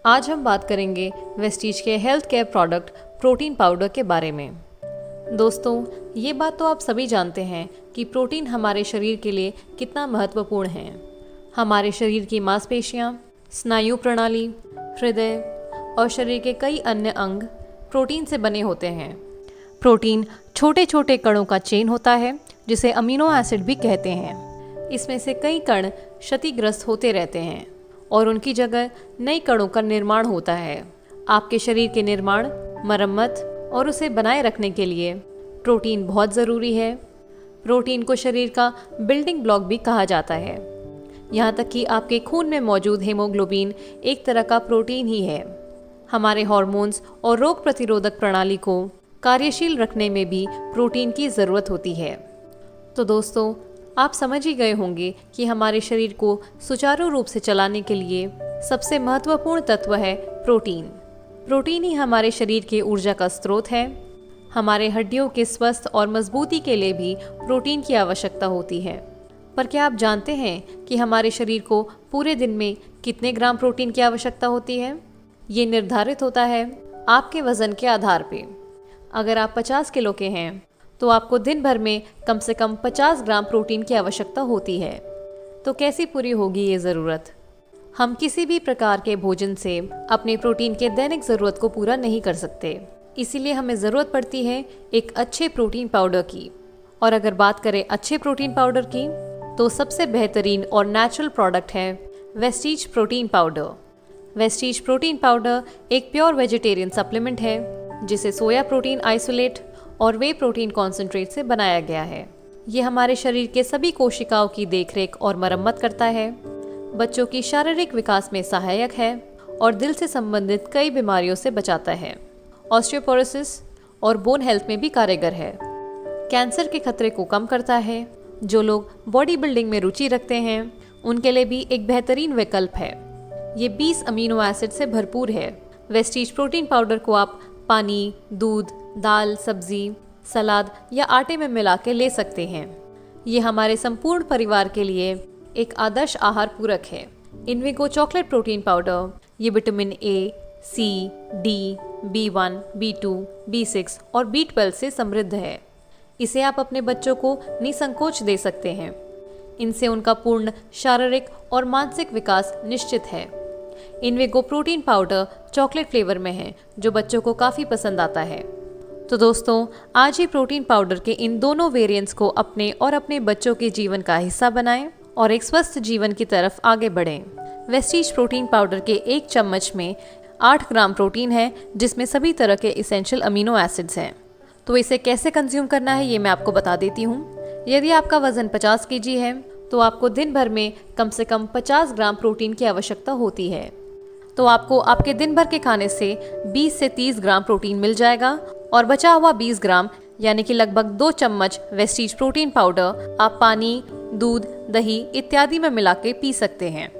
आज हम बात करेंगे वेस्टीज के health care product protein powder के बारे में। दोस्तों, ये बात तो आप सभी जानते हैं कि प्रोटीन हमारे शरीर के लिए कितना महत्वपूर्ण है। हमारे शरीर की मांसपेशियां, स्नायु प्रणाली, हृदय और शरीर के कई अन्य अंग प्रोटीन से बने होते हैं। प्रोटीन छोटे छोटे कणों का चेन होता है जिसे अमीनो एसिड भी कहते हैं। इसमें से कई कण क्षतिग्रस्त होते रहते हैं और उनकी जगह नए कणों का निर्माण होता है। आपके शरीर के निर्माण, मरम्मत और उसे बनाए रखने के लिए प्रोटीन बहुत ज़रूरी है। प्रोटीन को शरीर का बिल्डिंग ब्लॉक भी कहा जाता है। यहाँ तक कि आपके खून में मौजूद हीमोग्लोबिन एक तरह का प्रोटीन ही है। हमारे हार्मोन्स और रोग प्रतिरोधक प्रणाली को कार्यशील रखने में भी प्रोटीन की ज़रूरत होती है। तो दोस्तों, आप समझ ही गए होंगे कि हमारे शरीर को सुचारू रूप से चलाने के लिए सबसे महत्वपूर्ण तत्व है प्रोटीन। प्रोटीन ही हमारे शरीर के ऊर्जा का स्रोत है। हमारे हड्डियों के स्वस्थ और मजबूती के लिए भी प्रोटीन की आवश्यकता होती है। पर क्या आप जानते हैं कि हमारे शरीर को पूरे दिन में कितने ग्राम प्रोटीन की आवश्यकता होती है? ये निर्धारित होता है आपके वजन के आधार पे। अगर आप 50 किलो के हैं तो आपको दिन भर में कम से कम 50 ग्राम प्रोटीन की आवश्यकता होती है। तो कैसी पूरी होगी ये ज़रूरत? हम किसी भी प्रकार के भोजन से अपने प्रोटीन के दैनिक ज़रूरत को पूरा नहीं कर सकते। इसीलिए हमें ज़रूरत पड़ती है एक अच्छे प्रोटीन पाउडर की। और अगर बात करें अच्छे प्रोटीन पाउडर की, तो सबसे बेहतरीन और नेचुरल प्रोडक्ट है Vestige protein powder. Vestige protein powder एक प्योर वेजिटेरियन सप्लीमेंट है जिसे सोया प्रोटीन आइसोलेट और वे प्रोटीन कॉन्सेंट्रेट से बनाया गया है। ये हमारे शरीर के सभी कोशिकाओं की देखरेख और मरम्मत करता है, बच्चों की शारीरिक विकास में सहायक है और दिल से संबंधित कई बीमारियों से बचाता है। ऑस्टियोपोरोसिस और बोन हेल्थ में भी कारगर है। कैंसर के खतरे को कम करता है। जो लोग बॉडी बिल्डिंग में रुचि रखते हैं उनके लिए भी एक बेहतरीन विकल्प है। ये 20 अमीनो एसिड से भरपूर है। वेस्टीज प्रोटीन पाउडर को आप पानी, दूध, दाल, सब्जी, सलाद या आटे में मिला के ले सकते हैं। ये हमारे संपूर्ण परिवार के लिए एक आदर्श आहार पूरक है। इनविगो चॉकलेट प्रोटीन पाउडर ये vitamin A, C, D, B1, B2, B6 और B12 से समृद्ध है। इसे आप अपने बच्चों को निसंकोच दे सकते हैं। इनसे उनका पूर्ण शारीरिक और मानसिक विकास निश्चित है। इनविगो प्रोटीन पाउडर चॉकलेट फ्लेवर में है जो बच्चों को काफ़ी पसंद आता है। तो दोस्तों, आज ही प्रोटीन पाउडर के इन दोनों वेरिएंट्स को अपने और अपने बच्चों के जीवन का हिस्सा बनाएं और एक स्वस्थ जीवन की तरफ आगे बढ़ें। वेस्टीज प्रोटीन पाउडर के एक चम्मच में 8 ग्राम प्रोटीन है जिसमें सभी तरह के इसेंशियल अमीनो एसिड्स हैं। तो इसे कैसे कंज्यूम करना है ये मैं आपको बता देती हूँ। यदि आपका वजन 50 kg है तो आपको दिन भर में कम से कम 50 ग्राम प्रोटीन की आवश्यकता होती है। तो आपको आपके दिन भर के खाने से 20 से 30 ग्राम प्रोटीन मिल जाएगा और बचा हुआ 20 ग्राम यानी कि लगभग 2 चम्मच वेस्टीज प्रोटीन पाउडर आप पानी, दूध, दही इत्यादि में मिला के पी सकते हैं।